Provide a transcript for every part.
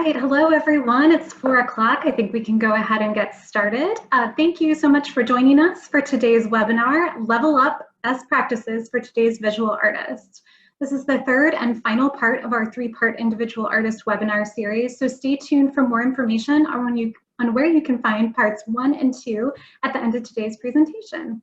right, hello everyone. It's 4 o'clock. I think we can go ahead and get started. Thank you so much for joining us for today's webinar, Level Up Best Practices for Today's Visual Artist. This is the third and final part of our three-part individual artist webinar series, so stay tuned for more information on where you can find parts 1 and 2 at the end of today's presentation.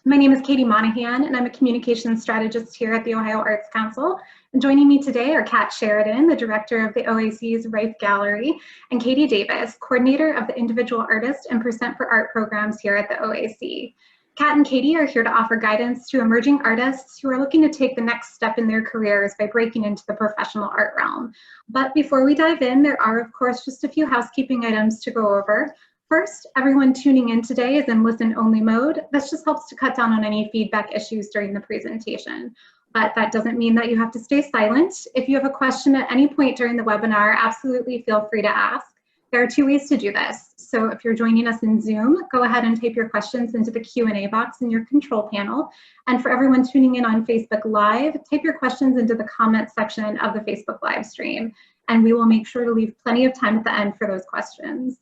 My name is Katie Monahan, and I'm a communications strategist here at the Ohio Arts Council. And joining me today are Kat Sheridan, the director of the OAC's Riffe Gallery, and Katie Davis, coordinator of the Individual Artist and Percent for Art programs here at the OAC. Kat and Katie are here to offer guidance to emerging artists who are looking to take the next step in their careers by breaking into the professional art realm. But before we dive in, there are, of course, just a few housekeeping items to go over. First, everyone tuning in today is in listen-only mode. This just helps to cut down on any feedback issues during the presentation. But that doesn't mean that you have to stay silent. If you have a question at any point during the webinar, absolutely feel free to ask. There are 2 ways to do this. So if you're joining us in Zoom, go ahead and type your questions into the Q&A box in your control panel. And for everyone tuning in on Facebook Live, type your questions into the comment section of the Facebook live stream. And we will make sure to leave plenty of time at the end for those questions.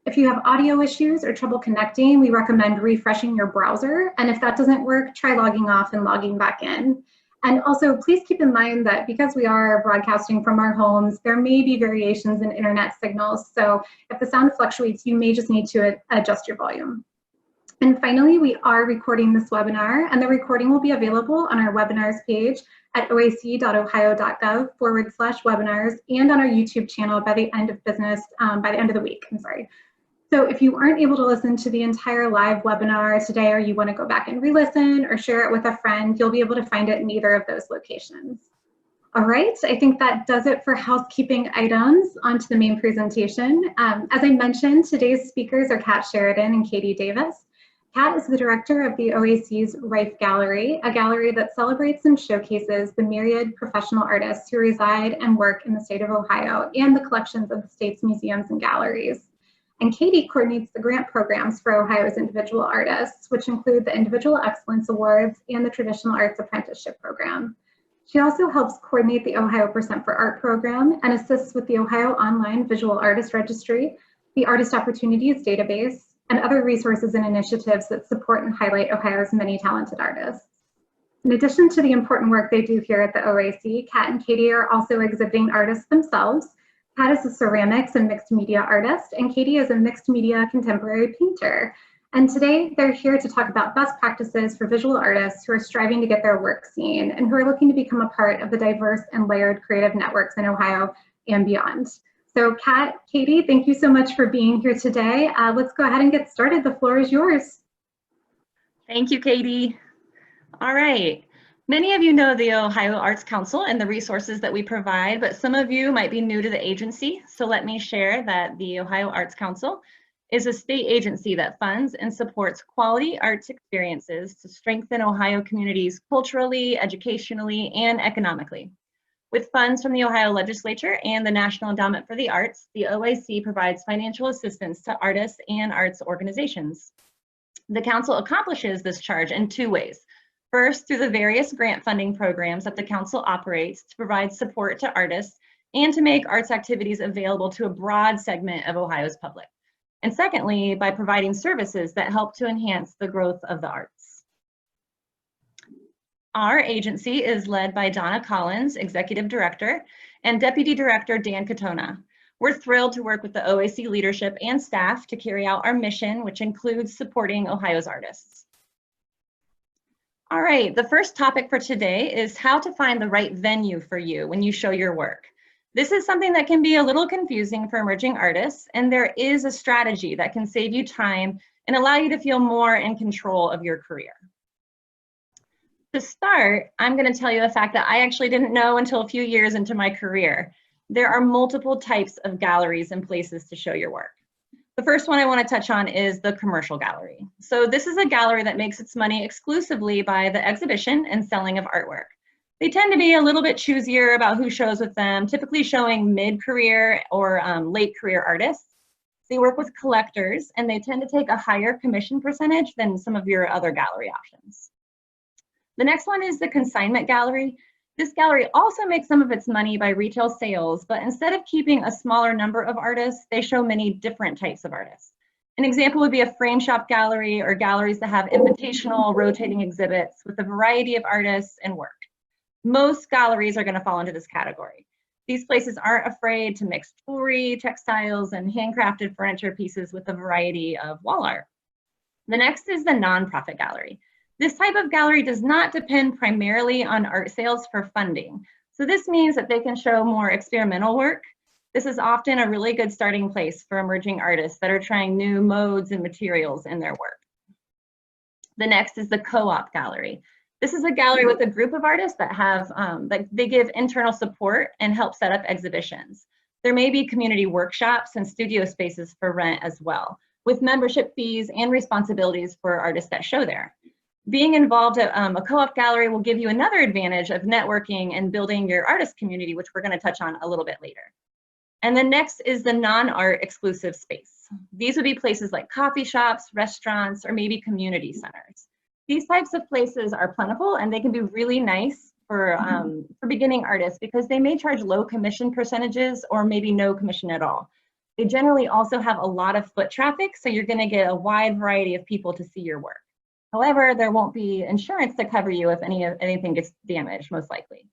If you have audio issues or trouble connecting, we recommend refreshing your browser. And if that doesn't work, try logging off and logging back in. And also, please keep in mind that because we are broadcasting from our homes, there may be variations in internet signals. So if the sound fluctuates, you may just need to adjust your volume. And finally, we are recording this webinar, and the recording will be available on our webinars page at oac.ohio.gov/webinars and on our YouTube channel by the end of the week. So if you aren't able to listen to the entire live webinar today, or you want to go back and re-listen or share it with a friend, you'll be able to find it in either of those locations. All right, I think that does it for housekeeping items. On to the main presentation. As I mentioned, today's speakers are Kat Sheridan and Katie Davis. Kat is the director of the OAC's Riffe Gallery, a gallery that celebrates and showcases the myriad professional artists who reside and work in the state of Ohio and the collections of the state's museums and galleries. And Katie coordinates the grant programs for Ohio's individual artists, which include the Individual Excellence Awards and the Traditional Arts Apprenticeship Program. She also helps coordinate the Ohio Percent for Art program and assists with the Ohio Online Visual Artist Registry, the Artist Opportunities Database, and other resources and initiatives that support and highlight Ohio's many talented artists. In addition to the important work they do here at the OAC, Kat and Katie are also exhibiting artists themselves. Kat is a ceramics and mixed media artist, and Katie is a mixed media contemporary painter. And today they're here to talk about best practices for visual artists who are striving to get their work seen and who are looking to become a part of the diverse and layered creative networks in Ohio and beyond. So Kat, Katie, thank you so much for being here today. Let's go ahead and get started. The floor is yours. Thank you, Katie. All right. Many of you know the Ohio Arts Council and the resources that we provide, but some of you might be new to the agency. So let me share that the Ohio Arts Council is a state agency that funds and supports quality arts experiences to strengthen Ohio communities culturally, educationally, and economically. With funds from the Ohio Legislature and the National Endowment for the Arts, the OAC provides financial assistance to artists and arts organizations. The council accomplishes this charge in 2 ways. First, through the various grant funding programs that the council operates to provide support to artists and to make arts activities available to a broad segment of Ohio's public. And secondly, by providing services that help to enhance the growth of the arts. Our agency is led by Donna Collins, Executive Director, and Deputy Director Dan Katona. We're thrilled to work with the OAC leadership and staff to carry out our mission, which includes supporting Ohio's artists. All right, the first topic for today is how to find the right venue for you when you show your work. This is something that can be a little confusing for emerging artists, and there is a strategy that can save you time and allow you to feel more in control of your career. To start, I'm going to tell you a fact that I actually didn't know until a few years into my career. There are multiple types of galleries and places to show your work. The first one I want to touch on is the commercial gallery. So this is a gallery that makes its money exclusively by the exhibition and selling of artwork. They tend to be a little bit choosier about who shows with them, typically showing mid-career or late career artists. They work with collectors, and they tend to take a higher commission percentage than some of your other gallery options. The next one is the consignment gallery. This gallery also makes some of its money by retail sales, but instead of keeping a smaller number of artists, they show many different types of artists. An example would be a frame shop gallery or galleries that have invitational rotating exhibits with a variety of artists and work. Most galleries are going to fall into this category. These places aren't afraid to mix jewelry, textiles, and handcrafted furniture pieces with a variety of wall art. The next is the nonprofit gallery. This type of gallery does not depend primarily on art sales for funding. So this means that they can show more experimental work. This is often a really good starting place for emerging artists that are trying new modes and materials in their work. The next is the co-op gallery. This is a gallery with a group of artists that have, they give internal support and help set up exhibitions. There may be community workshops and studio spaces for rent as well, with membership fees and responsibilities for artists that show there. Being involved at a co-op gallery will give you another advantage of networking and building your artist community, which we're going to touch on a little bit later. And then next is the non-art exclusive space. These would be places like coffee shops, restaurants, or maybe community centers. These types of places are plentiful and they can be really nice for beginning artists because they may charge low commission percentages or maybe no commission at all. They generally also have a lot of foot traffic, so you're going to get a wide variety of people to see your work. However, there won't be insurance to cover you if anything gets damaged, most likely.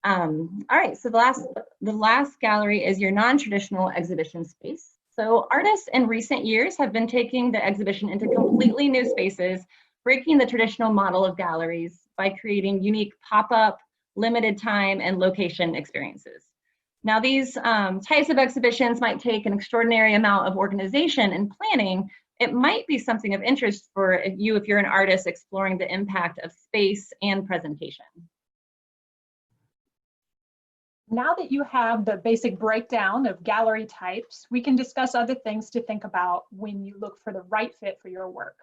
All right, so the last gallery is your non-traditional exhibition space. So artists in recent years have been taking the exhibition into completely new spaces, breaking the traditional model of galleries by creating unique pop-up, limited time, and location experiences. Now, these types of exhibitions might take an extraordinary amount of organization and planning. It might be something of interest for you if you're an artist exploring the impact of space and presentation. Now that you have the basic breakdown of gallery types, we can discuss other things to think about when you look for the right fit for your work.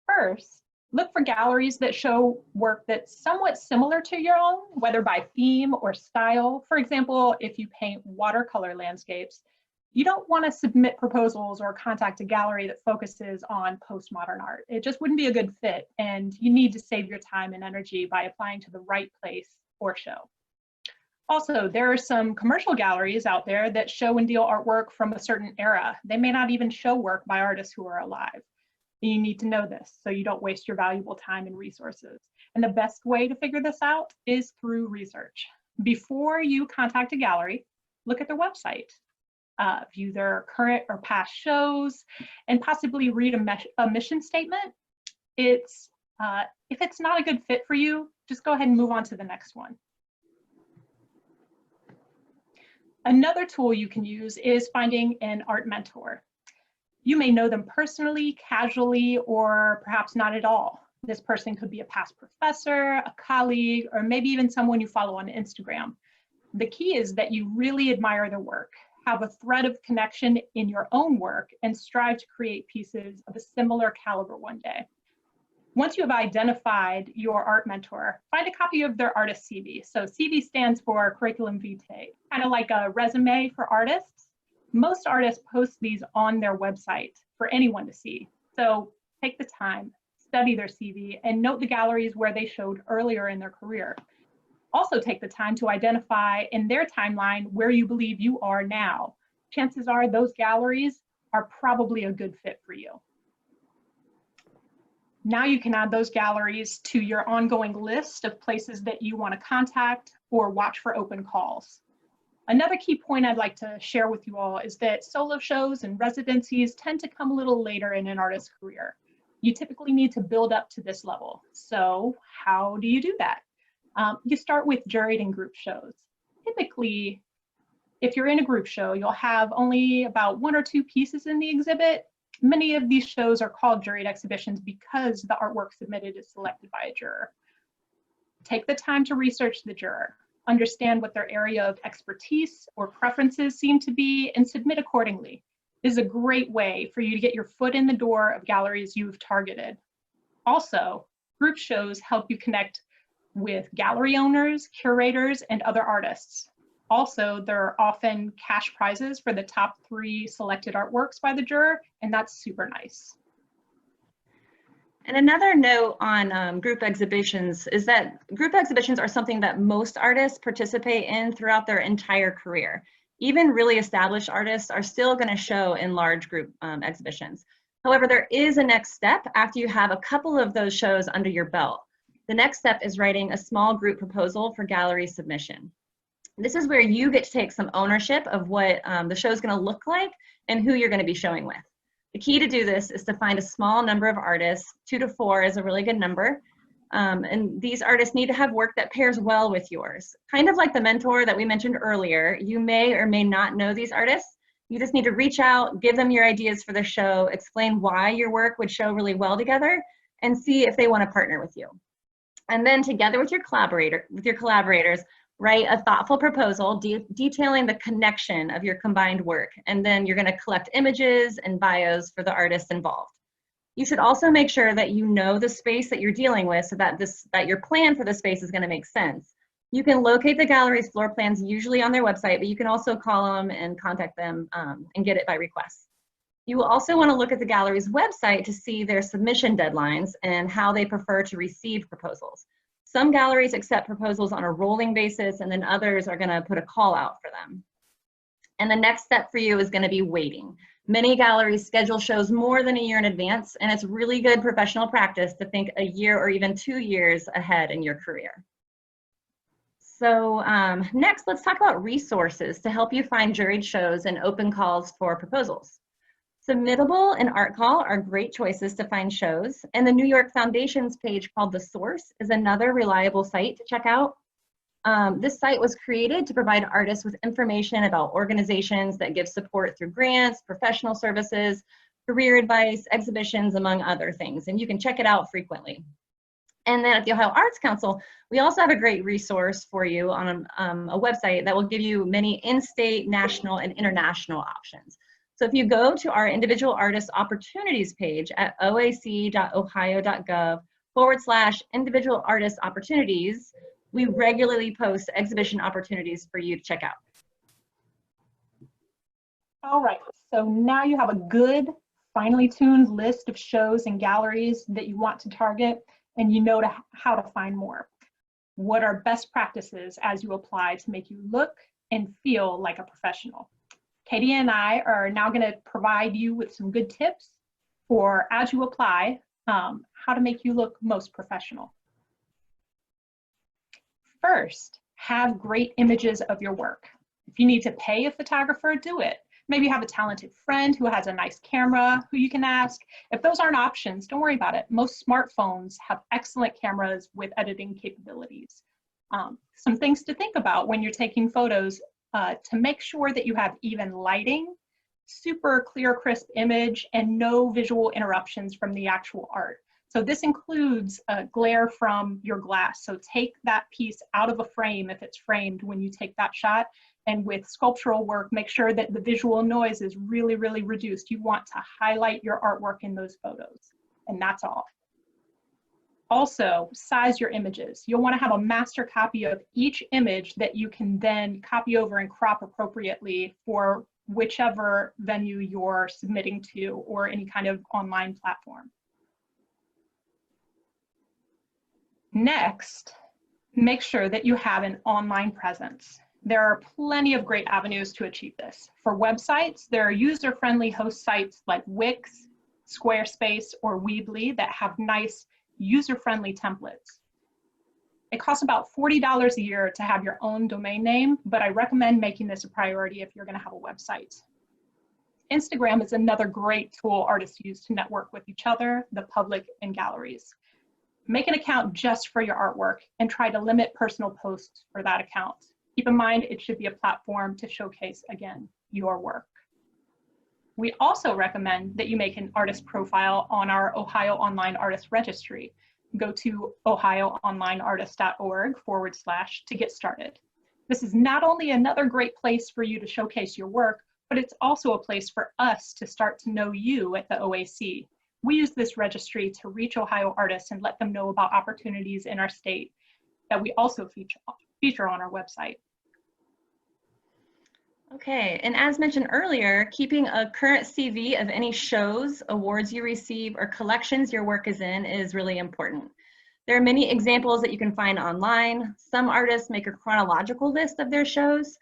First, look for galleries that show work that's somewhat similar to your own, whether by theme or style. For example, if you paint watercolor landscapes, you don't want to submit proposals or contact a gallery that focuses on postmodern art. It just wouldn't be a good fit, and you need to save your time and energy by applying to the right place or show. Also, there are some commercial galleries out there that show and deal artwork from a certain era. They may not even show work by artists who are alive. You need to know this so you don't waste your valuable time and resources. And the best way to figure this out is through research. Before you contact a gallery, look at their website, view their current or past shows, and possibly read a mission statement. If it's not a good fit for you, just go ahead and move on to the next one. Another tool you can use is finding an art mentor. You may know them personally, casually, or perhaps not at all. This person could be a past professor, a colleague, or maybe even someone you follow on Instagram. The key is that you really admire their work, have a thread of connection in your own work, and strive to create pieces of a similar caliber one day. Once you have identified your art mentor, find a copy of their artist CV. So CV stands for curriculum vitae, kind of like a resume for artists. Most artists post these on their website for anyone to see. So take the time, study their CV, and note the galleries where they showed earlier in their career. Also take the time to identify in their timeline where you believe you are now. Chances are those galleries are probably a good fit for you. Now you can add those galleries to your ongoing list of places that you want to contact or watch for open calls. Another key point I'd like to share with you all is that solo shows and residencies tend to come a little later in an artist's career. You typically need to build up to this level. So how do you do that? You start with juried and group shows. Typically, if you're in a group show, you'll have only about 1 or 2 pieces in the exhibit. Many of these shows are called juried exhibitions because the artwork submitted is selected by a juror. Take the time to research the juror, understand what their area of expertise or preferences seem to be, and submit accordingly. This is a great way for you to get your foot in the door of galleries you've targeted. Also, group shows help you connect with gallery owners, curators, and other artists. Also, there are often cash prizes for the top 3 selected artworks by the juror, and that's super nice. And another note on group exhibitions is that group exhibitions are something that most artists participate in throughout their entire career. Even really established artists are still going to show in large group exhibitions. However, there is a next step after you have a couple of those shows under your belt. The next step is writing a small group proposal for gallery submission. This is where you get to take some ownership of what the show is going to look like and who you're going to be showing with. The key to do this is to find a small number of artists. 2 to 4 is a really good number. And these artists need to have work that pairs well with yours. Kind of like the mentor that we mentioned earlier, you may or may not know these artists. You just need to reach out, give them your ideas for the show, explain why your work would show really well together, and see if they want to partner with you. And then together with your collaborators, write a thoughtful proposal detailing the connection of your combined work. And then you're going to collect images and bios for the artists involved. You should also make sure that you know the space that you're dealing with so that your plan for the space is going to make sense. You can locate the gallery's floor plans usually on their website, but you can also call them and contact them and get it by request. You will also want to look at the gallery's website to see their submission deadlines and how they prefer to receive proposals. Some galleries accept proposals on a rolling basis, and then others are going to put a call out for them. And the next step for you is going to be waiting. Many galleries schedule shows more than a year in advance, and it's really good professional practice to think a year or even 2 years ahead in your career. So next, let's talk about resources to help you find juried shows and open calls for proposals. Submittable and Art Call are great choices to find shows, and the New York Foundation's page called The Source is another reliable site to check out. This site was created to provide artists with information about organizations that give support through grants, professional services, career advice, exhibitions, among other things, and you can check it out frequently. And then at the Ohio Arts Council, we also have a great resource for you on a website that will give you many in-state, national, and international options. So if you go to our individual artist opportunities page at oac.ohio.gov/individual artist opportunities, we regularly post exhibition opportunities for you to check out. All right, so now you have a good, finely tuned list of shows and galleries that you want to target, and you know how to find more. What are best practices as you apply to make you look and feel like a professional? Katie and I are now going to provide you with some good tips for, as you apply, how to make you look most professional. First, have great images of your work. If you need to pay a photographer, do it. Maybe you have a talented friend who has a nice camera who you can ask. If those aren't options, don't worry about it. Most smartphones have excellent cameras with editing capabilities. Some things to think about when you're taking photos. To make sure that you have even lighting, super clear, crisp image, and no visual interruptions from the actual art. So this includes glare from your glass. So take that piece out of a frame if it's framed when you take that shot. And with sculptural work, make sure that the visual noise is really, really reduced. You want to highlight your artwork in those photos, and that's all. Also, size your images. You'll want to have a master copy of each image that you can then copy over and crop appropriately for whichever venue you're submitting to or any kind of online platform. Next, make sure that you have an online presence. There are plenty of great avenues to achieve this. For websites, there are user-friendly host sites like Wix, Squarespace, or Weebly that have nice user-friendly templates. It costs about $40 a year to have your own domain name, but I recommend making this a priority if you're going to have a website. Instagram is another great tool artists use to network with each other, the public, and galleries. Make an account just for your artwork and try to limit personal posts for that account. Keep in mind, it should be a platform to showcase, again, your work. We also recommend that you make an artist profile on our Ohio Online Artist Registry. Go to ohioonlineartist.org/ to get started. This is not only another great place for you to showcase your work, but it's also a place for us to start to know you at the OAC. We use this registry to reach Ohio artists and let them know about opportunities in our state that we also feature on our website. Okay, and as mentioned earlier, keeping a current CV of any shows, awards you receive, or collections your work is in is really important. There are many examples that you can find online. Some artists make a chronological list of their shows,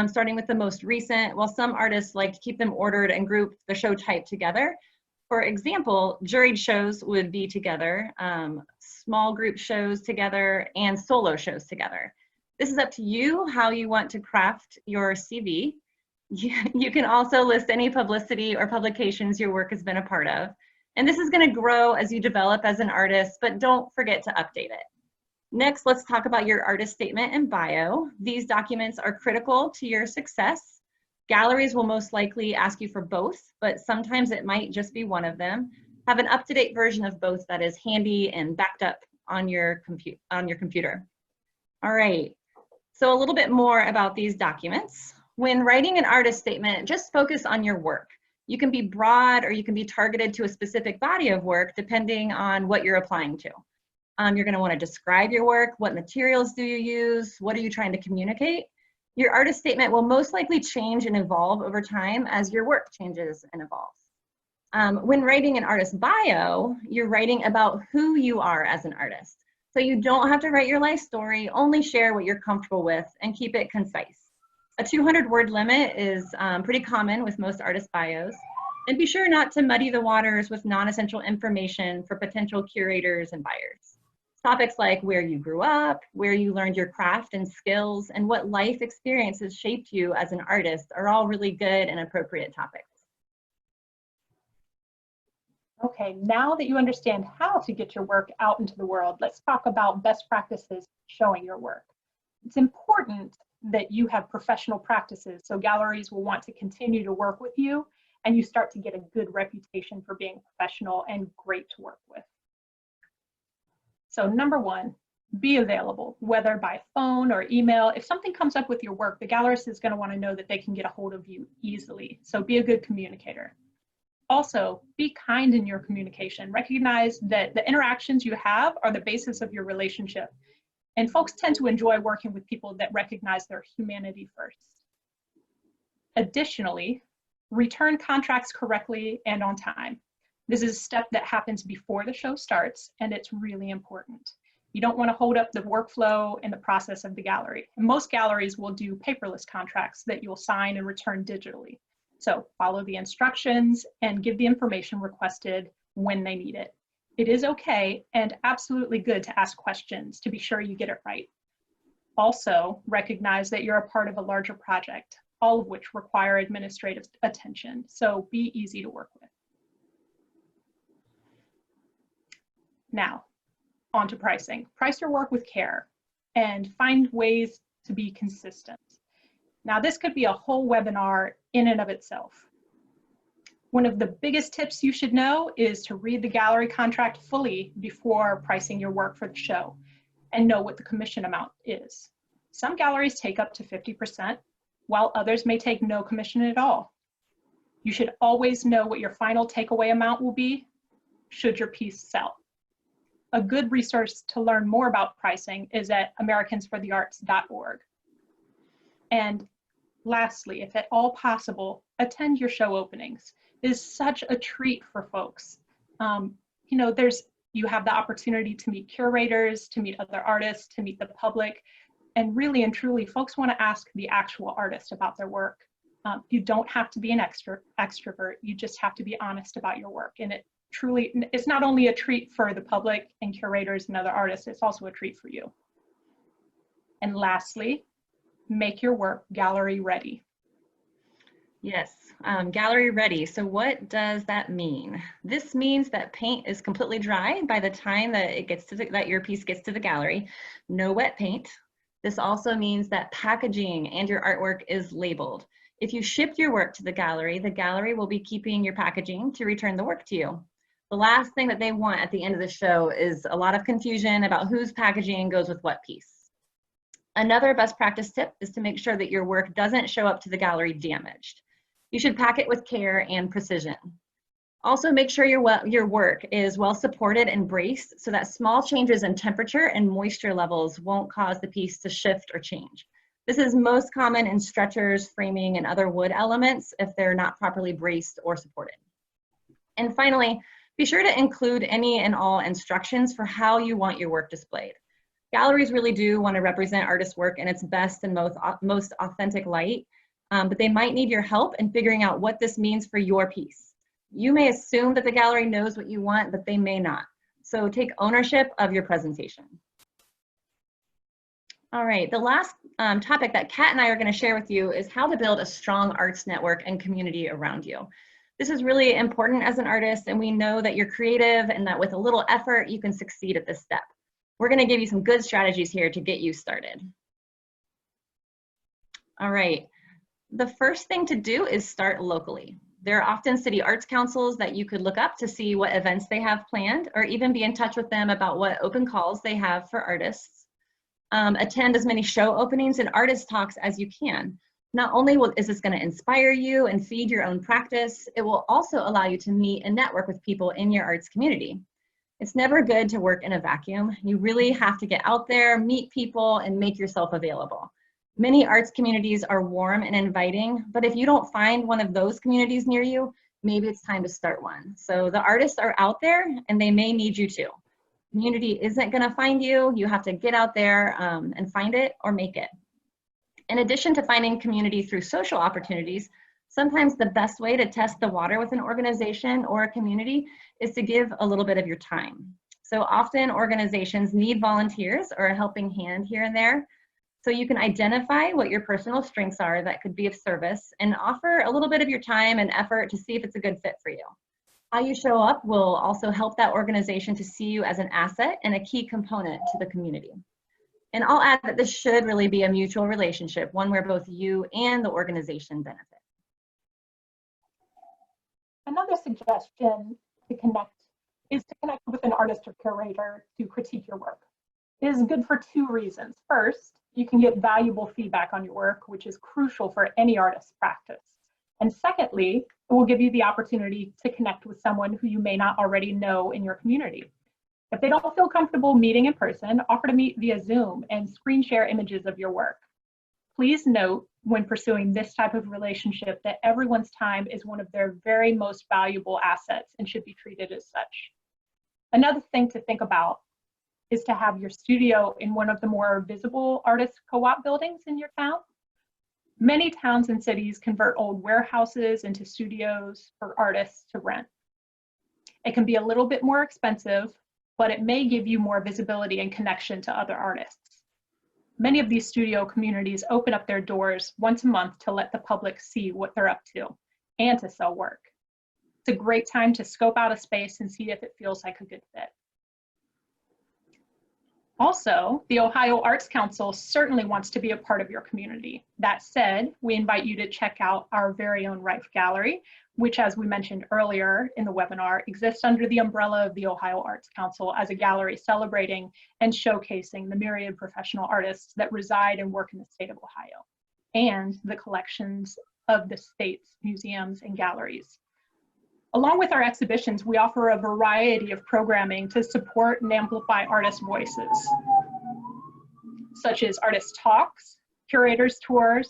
starting with the most recent, while some artists like to keep them ordered and group the show type together. For example, juried shows would be together, small group shows together, and solo shows together. This is up to you how you want to craft your CV. You can also list any publicity or publications your work has been a part of. And this is going to grow as you develop as an artist, but don't forget to update it. Next, let's talk about your artist statement and bio. These documents are critical to your success. Galleries will most likely ask you for both, but sometimes it might just be one of them. Have an up-to-date version of both that is handy and backed up on your computer. All right. So a little bit more about these documents. When writing an artist statement, just focus on your work. You can be broad or you can be targeted to a specific body of work depending on what you're applying to. You're going to want to describe your work. What materials do you use? What are you trying to communicate? Your artist statement will most likely change and evolve over time as your work changes and evolves. When writing an artist bio, you're writing about who you are as an artist. So you don't have to write your life story, only share what you're comfortable with and keep it concise. A 200-word limit is pretty common with most artist bios. And be sure not to muddy the waters with non-essential information for potential curators and buyers. Topics like where you grew up, where you learned your craft and skills, and what life experiences shaped you as an artist are all really good and appropriate topics. Okay, now that you understand how to get your work out into the world, let's talk about best practices showing your work. It's important that you have professional practices so galleries will want to continue to work with you and you start to get a good reputation for being professional and great to work with. So number one, be available, whether by phone or email. If something comes up with your work, the gallerist is going to want to know that they can get a hold of you easily. So be a good communicator. Also, be kind in your communication. Recognize that the interactions you have are the basis of your relationship. And folks tend to enjoy working with people that recognize their humanity first. Additionally, return contracts correctly and on time. This is a step that happens before the show starts, and it's really important. You don't want to hold up the workflow and the process of the gallery. And most galleries will do paperless contracts that you'll sign and return digitally. So follow the instructions and give the information requested when they need it. It is okay and absolutely good to ask questions to be sure you get it right. Also, recognize that you're a part of a larger project, all of which require administrative attention. So be easy to work with. Now, on to pricing. Price your work with care and find ways to be consistent. Now, this could be a whole webinar in and of itself. One of the biggest tips you should know is to read the gallery contract fully before pricing your work for the show and know what the commission amount is. Some galleries take up to 50%, while others may take no commission at all. You should always know what your final takeaway amount will be should your piece sell. A good resource to learn more about pricing is at americansforthearts.org. And lastly, if at all possible, attend your show openings. It is such a treat for folks. You know, you have the opportunity to meet curators, to meet other artists, to meet the public, and really and truly, folks want to ask the actual artist about their work. You don't have to be an extrovert, you just have to be honest about your work. And it's not only a treat for the public and curators and other artists, it's also a treat for you. And lastly, make your work gallery ready. Yes, gallery ready. So what does that mean? This means that paint is completely dry by the time that that your piece gets to the gallery. No wet paint. This also means that packaging and your artwork is labeled. If you shipped your work to the gallery will be keeping your packaging to return the work to you. The last thing that they want at the end of the show is a lot of confusion about whose packaging goes with what piece. Another best practice tip is to make sure that your work doesn't show up to the gallery damaged. You should pack it with care and precision. Also, make sure your work is well supported and braced so that small changes in temperature and moisture levels won't cause the piece to shift or change. This is most common in stretchers, framing, and other wood elements if they're not properly braced or supported. And finally, be sure to include any and all instructions for how you want your work displayed. Galleries really do want to represent artists' work in its best and most authentic light, but they might need your help in figuring out what this means for your piece. You may assume that the gallery knows what you want, but they may not. So take ownership of your presentation. All right, the last topic that Kat and I are going to share with you is how to build a strong arts network and community around you. This is really important as an artist, and we know that you're creative and that with a little effort, you can succeed at this step. We're going to give you some good strategies here to get you started. All right, the first thing to do is start locally. There are often city arts councils that you could look up to see what events they have planned, or even be in touch with them about what open calls they have for artists. Attend as many show openings and artist talks as you can. Not only is this going to inspire you and feed your own practice, it will also allow you to meet and network with people in your arts community. It's never good to work in a vacuum. You really have to get out there, meet people, and make yourself available. Many arts communities are warm and inviting, but if you don't find one of those communities near you, maybe it's time to start one. So the artists are out there and they may need you too. Community isn't going to find you. You have to get out there and find it or make it. In addition to finding community through social opportunities, sometimes the best way to test the water with an organization or a community is to give a little bit of your time. So often organizations need volunteers or a helping hand here and there. So you can identify what your personal strengths are that could be of service and offer a little bit of your time and effort to see if it's a good fit for you. How you show up will also help that organization to see you as an asset and a key component to the community. And I'll add that this should really be a mutual relationship, one where both you and the organization benefit. Another suggestion to connect is to connect with an artist or curator to critique your work. It is good for two reasons. First, you can get valuable feedback on your work, which is crucial for any artist's practice. And secondly, it will give you the opportunity to connect with someone who you may not already know in your community. If they don't feel comfortable meeting in person, offer to meet via Zoom and screen share images of your work. Please note when pursuing this type of relationship that everyone's time is one of their very most valuable assets and should be treated as such. Another thing to think about is to have your studio in one of the more visible artist co-op buildings in your town. Many towns and cities convert old warehouses into studios for artists to rent. It can be a little bit more expensive, but it may give you more visibility and connection to other artists. Many of these studio communities open up their doors once a month to let the public see what they're up to and to sell work. It's a great time to scope out a space and see if it feels like a good fit. Also, the Ohio Arts Council certainly wants to be a part of your community. That said, we invite you to check out our very own Riffe Gallery, which, as we mentioned earlier in the webinar, exists under the umbrella of the Ohio Arts Council as a gallery celebrating and showcasing the myriad professional artists that reside and work in the state of Ohio, and the collections of the state's museums and galleries. Along with our exhibitions, we offer a variety of programming to support and amplify artist voices, such as artist talks, curators tours,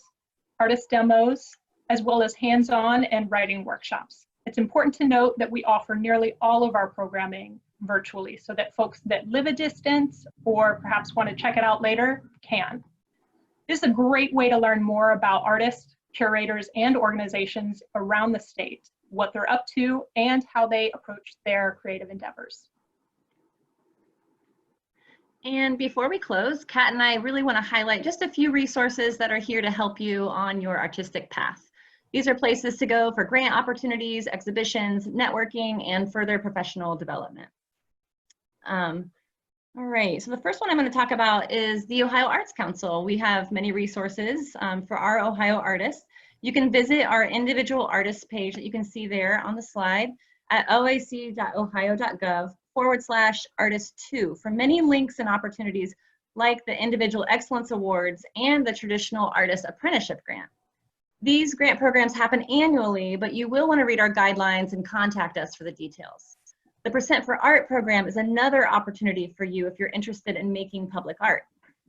artist demos, as well as hands-on and writing workshops. It's important to note that we offer nearly all of our programming virtually so that folks that live a distance or perhaps want to check it out later can. This is a great way to learn more about artists, curators, and organizations around the state, what they're up to, and how they approach their creative endeavors. And before we close, Kat and I really want to highlight just a few resources that are here to help you on your artistic path. These are places to go for grant opportunities, exhibitions, networking, and further professional development. All right, so the first one I'm going to talk about is the Ohio Arts Council. We have many resources for our Ohio artists. You can visit our individual artists page that you can see there on the slide at oac.ohio.gov/artist2 for many links and opportunities like the Individual Excellence Awards and the Traditional Artist Apprenticeship Grant. These grant programs happen annually, but you will want to read our guidelines and contact us for the details. The Percent for Art program is another opportunity for you if you're interested in making public art.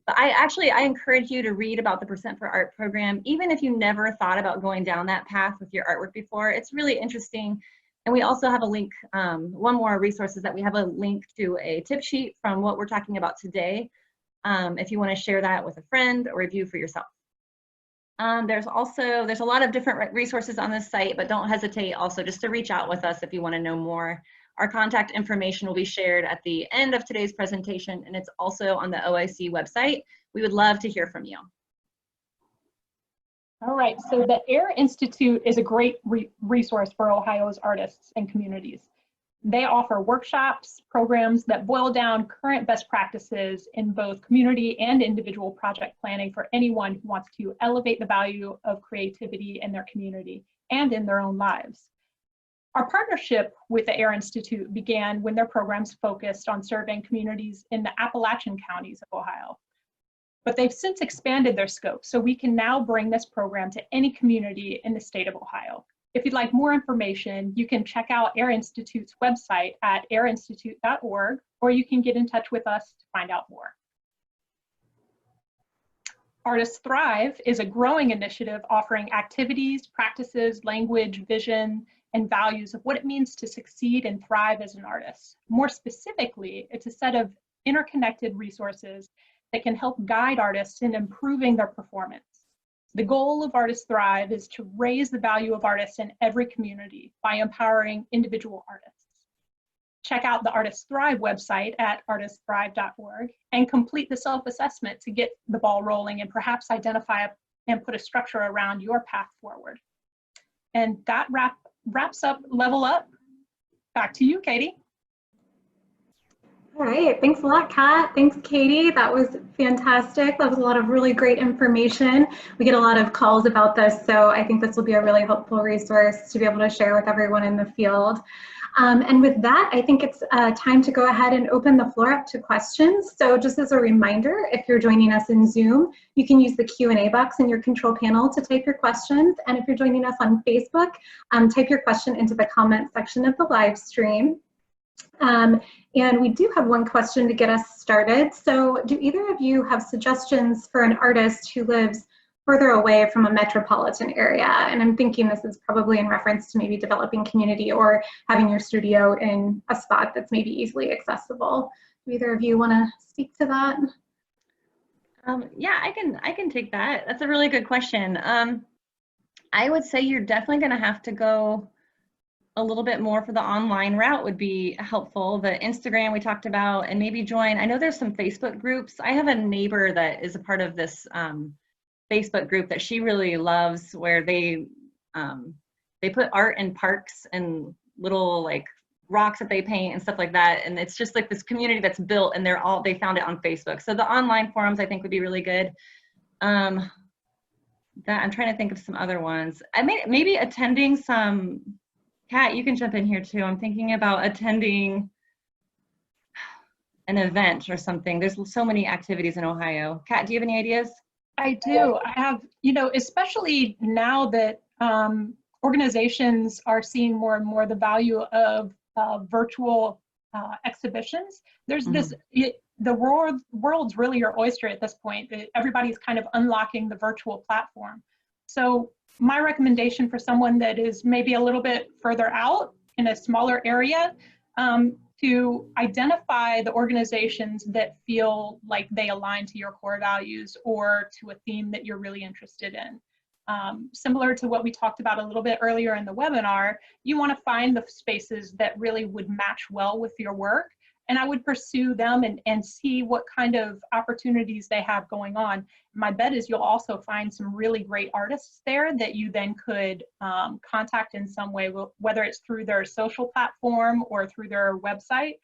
But I encourage you to read about the Percent for Art program, even if you never thought about going down that path with your artwork before. It's really interesting. And we also have a link, one more resource is that we have a link to a tip sheet from what we're talking about today, if you want to share that with a friend or review for yourself. There's a lot of different resources on this site, but don't hesitate also just to reach out with us if you want to know more. Our contact information will be shared at the end of today's presentation, and it's also on the OIC website. We would love to hear from you. All right, so the AIR Institute is a great resource for Ohio's artists and communities. They offer workshops, programs that boil down current best practices in both community and individual project planning for anyone who wants to elevate the value of creativity in their community and in their own lives. Our partnership with the AIR Institute began when their programs focused on serving communities in the Appalachian counties of Ohio. But they've since expanded their scope, so we can now bring this program to any community in the state of Ohio. If you'd like more information, you can check out AIR Institute's website at airinstitute.org, or you can get in touch with us to find out more. Artists Thrive is a growing initiative offering activities, practices, language, vision, and values of what it means to succeed and thrive as an artist. More specifically, it's a set of interconnected resources that can help guide artists in improving their performance. The goal of Artists Thrive is to raise the value of artists in every community by empowering individual artists. Check out the Artists Thrive website at artiststhrive.org and complete the self-assessment to get the ball rolling and perhaps identify and put a structure around your path forward. And that wraps up Level Up. Back to you, Katie. All right, thanks a lot, Kat. Thanks, Katie. That was fantastic. That was a lot of really great information. We get a lot of calls about this, so I think this will be a really helpful resource to be able to share with everyone in the field. And with that, I think it's time to go ahead and open the floor up to questions. So just as a reminder, if you're joining us in Zoom, you can use the Q&A box in your control panel to type your questions. And if you're joining us on Facebook, type your question into the comment section of the live stream. And we do have one question to get us started. So do either of you have suggestions for an artist who lives further away from a metropolitan area? And I'm thinking this is probably in reference to maybe developing community or having your studio in a spot that's maybe easily accessible. Do either of you want to speak to that? Yeah, I can take that. That's a really good question. I would say you're definitely going to have to go a little bit more for the online route would be helpful. The Instagram we talked about, and maybe join, I know there's some Facebook groups. I have a neighbor that is a part of this Facebook group that she really loves, where they put art in parks and little like rocks that they paint and stuff like that. And it's just like this community that's built, and they found it on Facebook. So the online forums I think would be really good. I'm trying to think of some other ones. Maybe attending some, Kat, you can jump in here too. I'm thinking about attending an event or something. There's so many activities in Ohio. Kat, do you have any ideas? I do. I have, especially now that organizations are seeing more and more the value of virtual exhibitions. There's this, the world's really your oyster at this point. Everybody's kind of unlocking the virtual platform. So my recommendation for someone that is maybe a little bit further out in a smaller area, to identify the organizations that feel like they align to your core values or to a theme that you're really interested in. Similar to what we talked about a little bit earlier in the webinar, you want to find the spaces that really would match well with your work. And I would pursue them and see what kind of opportunities they have going on. My bet is you'll also find some really great artists there that you then could contact in some way, whether it's through their social platform or through their website,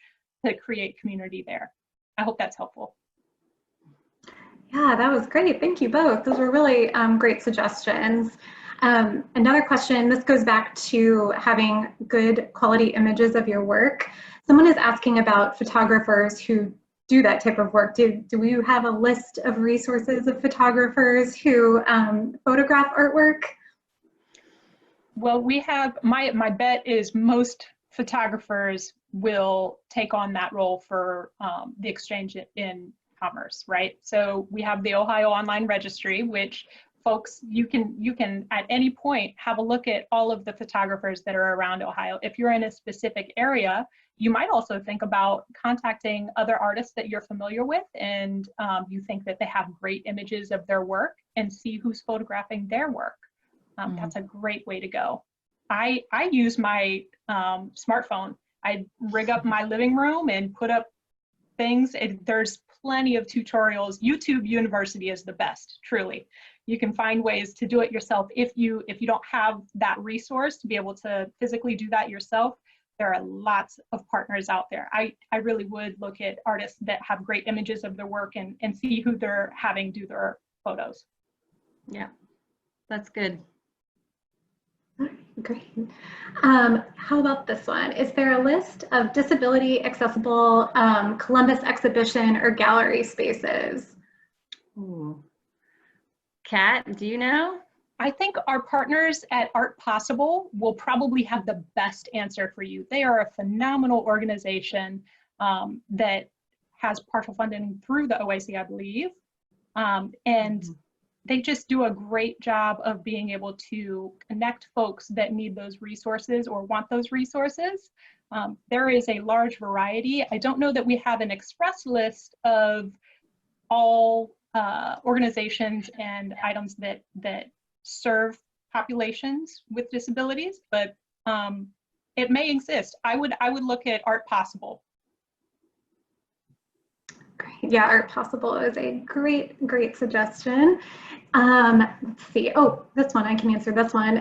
to create community there. I hope that's helpful. Yeah, that was great. Thank you both. Those were really great suggestions. Another question, this goes back to having good quality images of your work. Someone is asking about photographers who do that type of work. Do we have a list of resources of photographers who photograph artwork? Well, we have, my bet is most photographers will take on that role for the exchange in commerce, right? So we have the Ohio Online Registry, which folks, you can at any point have a look at all of the photographers that are around Ohio. If you're in a specific area, you might also think about contacting other artists that you're familiar with and you think that they have great images of their work, and see who's photographing their work. That's a great way to go. I use my smartphone. I rig up my living room and put up things. There's plenty of tutorials. YouTube University is the best, truly. You can find ways to do it yourself. If you don't have that resource to be able to physically do that yourself, there are lots of partners out there. I really would look at artists that have great images of their work and see who they're having do their photos. Yeah, that's good. Great. How about this one? Is there a list of disability accessible Columbus exhibition or gallery spaces? Ooh. Kat, do you know? I think our partners at Art Possible will probably have the best answer for you. They are a phenomenal organization that has partial funding through the OAC, I believe. And they just do a great job of being able to connect folks that need those resources or want those resources. There is a large variety. I don't know that we have an express list of all organizations and items that serve populations with disabilities, but it may exist. I would look at Art Possible. Great. Yeah, Art Possible is a great suggestion. Let's see. Oh, this one, I can answer this one.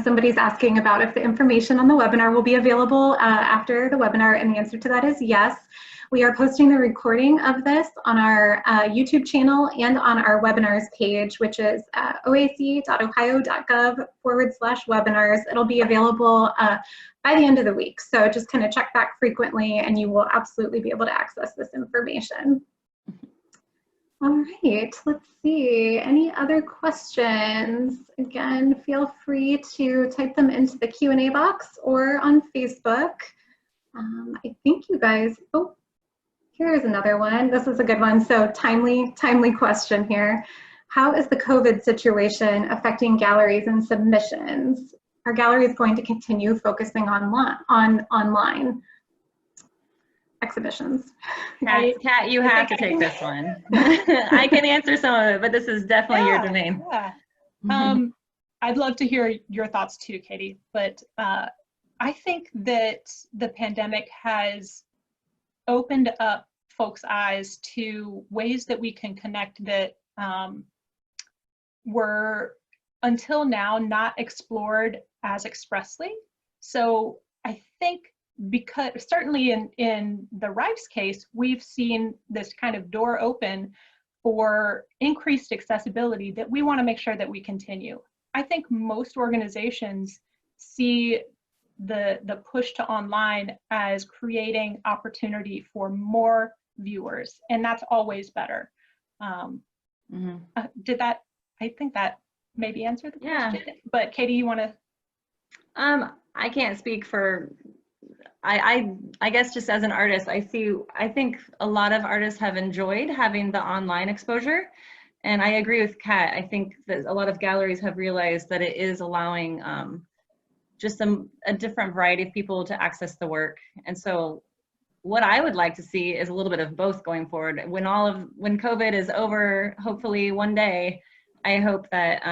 Somebody's asking about if the information on the webinar will be available after the webinar, and the answer to that is yes. We are posting the recording of this on our YouTube channel and on our webinars page, which is oac.ohio.gov/webinars. It'll be available by the end of the week. So just kind of check back frequently and you will absolutely be able to access this information. All right, let's see. Any other questions? Again, feel free to type them into the Q&A box or on Facebook. I think you guys, oh, here's another one. This is a good one. So timely question here. How is the COVID situation affecting galleries and submissions? Are galleries going to continue focusing on online exhibitions? Kat, you have to take this one. I can answer some of it, but this is definitely your domain. Yeah. I'd love to hear your thoughts too, Katie, but I think that the pandemic has opened up folks' eyes to ways that we can connect that were until now not explored as expressly. So I think, because certainly in the Riffe's case, we've seen this kind of door open for increased accessibility that we want to make sure that we continue. I think most organizations see the push to online as creating opportunity for more viewers, and that's always better. Did that, I think that maybe answered the question. But Katie, you want to? I can't speak for, I guess just as an artist, I think a lot of artists have enjoyed having the online exposure. And I agree with Kat. I think that a lot of galleries have realized that it is allowing just a different variety of people to access the work. And so what I would like to see is a little bit of both going forward. When COVID is over, hopefully one day, I hope that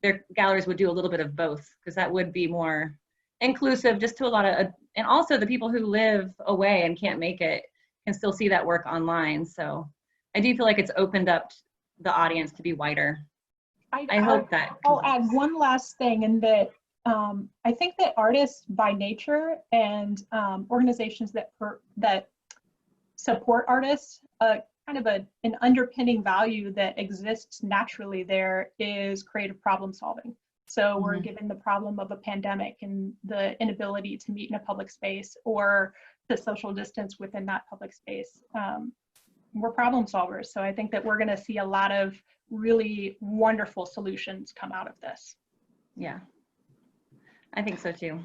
their galleries would do a little bit of both, because that would be more inclusive just to a lot of, and also the people who live away and can't make it can still see that work online. So I do feel like it's opened up the audience to be wider. I hope that. I'll add one last thing, in that I think that artists by nature and organizations that support artists, kind of an underpinning value that exists naturally there is creative problem solving. So we're given the problem of a pandemic and the inability to meet in a public space or the social distance within that public space. We're problem solvers. So I think that we're going to see a lot of really wonderful solutions come out of this. Yeah, I think so too.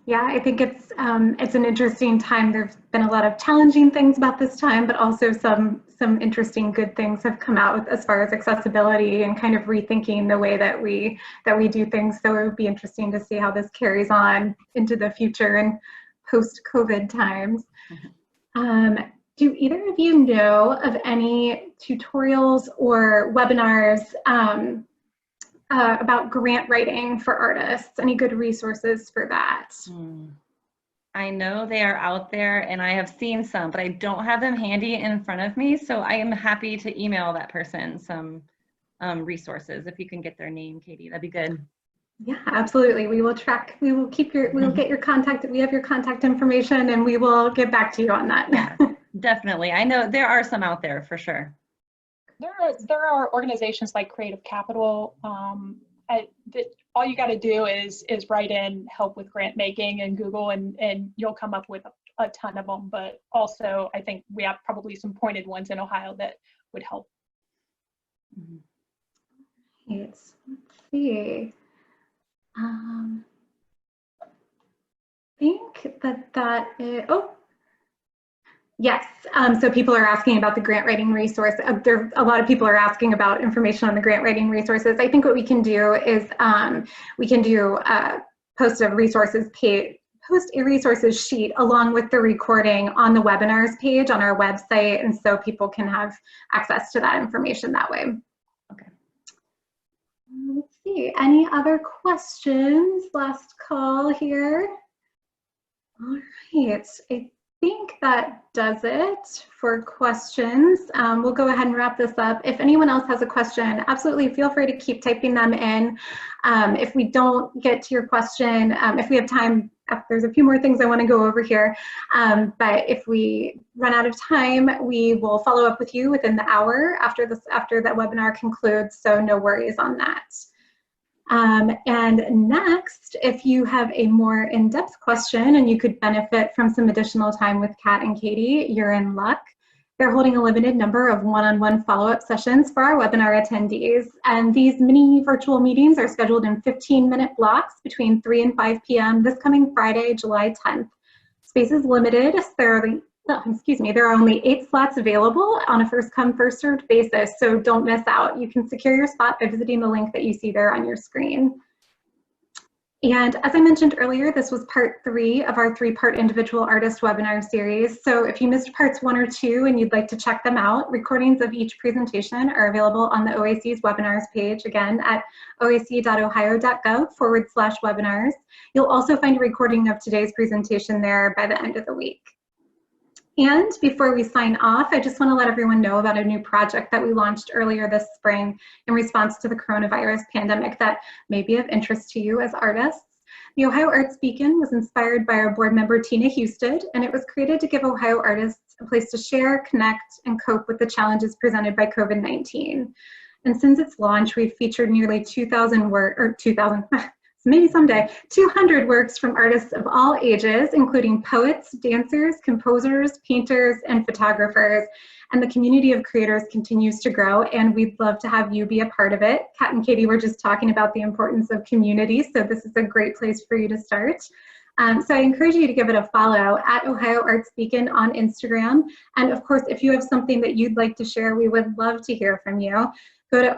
Yeah, I think it's an interesting time. There's been a lot of challenging things about this time, but also some interesting good things have come out as far as accessibility and kind of rethinking the way that we do things. So it would be interesting to see how this carries on into the future and post-COVID times. Do either of you know of any tutorials or webinars about grant writing for artists? Any good resources for that? I know they are out there and I have seen some, but I don't have them handy in front of me. So I am happy to email that person some resources. If you can get their name, Katie, that'd be good. Yeah, absolutely. We will track, we will get your contact, we have your contact information and we will get back to you on that. Yeah, definitely. I know there are some out there for sure. There are organizations like Creative Capital that all you got to do is write in help with grant making in Google and you'll come up with a ton of them. But also I think we have probably some pointed ones in Ohio that would help. Let's see. I think that is, oh, yes. So people are asking about the grant writing resource. A lot of people are asking about information on the grant writing resources. I think what we can do is post a resources page, post a resources sheet along with the recording on the webinars page on our website, and so people can have access to that information that way. Okay. Let's see, any other questions? Last call here. All right, I think that does it for questions. We'll go ahead and wrap this up. If anyone else has a question, absolutely feel free to keep typing them in. If we don't get to your question, if we have time, there's a few more things I want to go over here, but if we run out of time, we will follow up with you within the hour after that webinar concludes, so no worries on that. And next, if you have a more in-depth question and you could benefit from some additional time with Kat and Katie, you're in luck. They're holding a limited number of one-on-one follow-up sessions for our webinar attendees. And these mini virtual meetings are scheduled in 15-minute blocks between 3 and 5 p.m. this coming Friday, July 10th. Space is limited. There are only 8 slots available on a first-come, first-served basis, so don't miss out. You can secure your spot by visiting the link that you see there on your screen. And as I mentioned earlier, this was part 3 of our 3-part individual artist webinar series. So if you missed parts 1 or 2 and you'd like to check them out, recordings of each presentation are available on the OAC's webinars page, again, at oac.ohio.gov/webinars. You'll also find a recording of today's presentation there by the end of the week. And before we sign off, I just want to let everyone know about a new project that we launched earlier this spring in response to the coronavirus pandemic that may be of interest to you as artists. The Ohio Arts Beacon was inspired by our board member, Tina Husted, and it was created to give Ohio artists a place to share, connect, and cope with the challenges presented by COVID-19. And since its launch, we've featured nearly 2,000 maybe someday, 200 works from artists of all ages, including poets, dancers, composers, painters, and photographers. And the community of creators continues to grow, and we'd love to have you be a part of it. Kat and Katie were just talking about the importance of community, so this is a great place for you to start. So I encourage you to give it a follow at Ohio Arts Beacon on Instagram. And of course, if you have something that you'd like to share, we would love to hear from you. Go to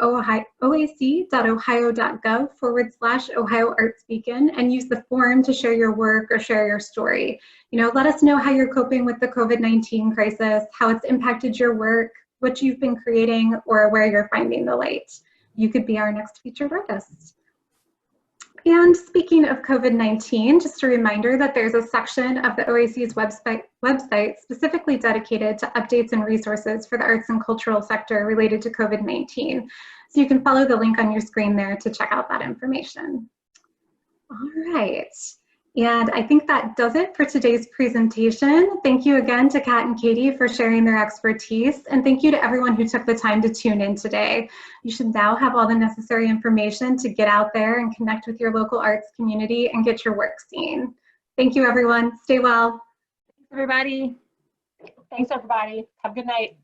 oac.ohio.gov/Ohio Arts Beacon and use the form to share your work or share your story. Let us know how you're coping with the COVID-19 crisis, how it's impacted your work, what you've been creating, or where you're finding the light. You could be our next featured artist. And speaking of COVID-19, just a reminder that there's a section of the OAC's website specifically dedicated to updates and resources for the arts and cultural sector related to COVID-19. So you can follow the link on your screen there to check out that information. All right. And I think that does it for today's presentation. Thank you again to Kat and Katie for sharing their expertise, and thank you to everyone who took the time to tune in today. You should now have all the necessary information to get out there and connect with your local arts community and get your work seen. Thank you, everyone. Stay well. Thanks, everybody. Thanks, everybody. Have a good night.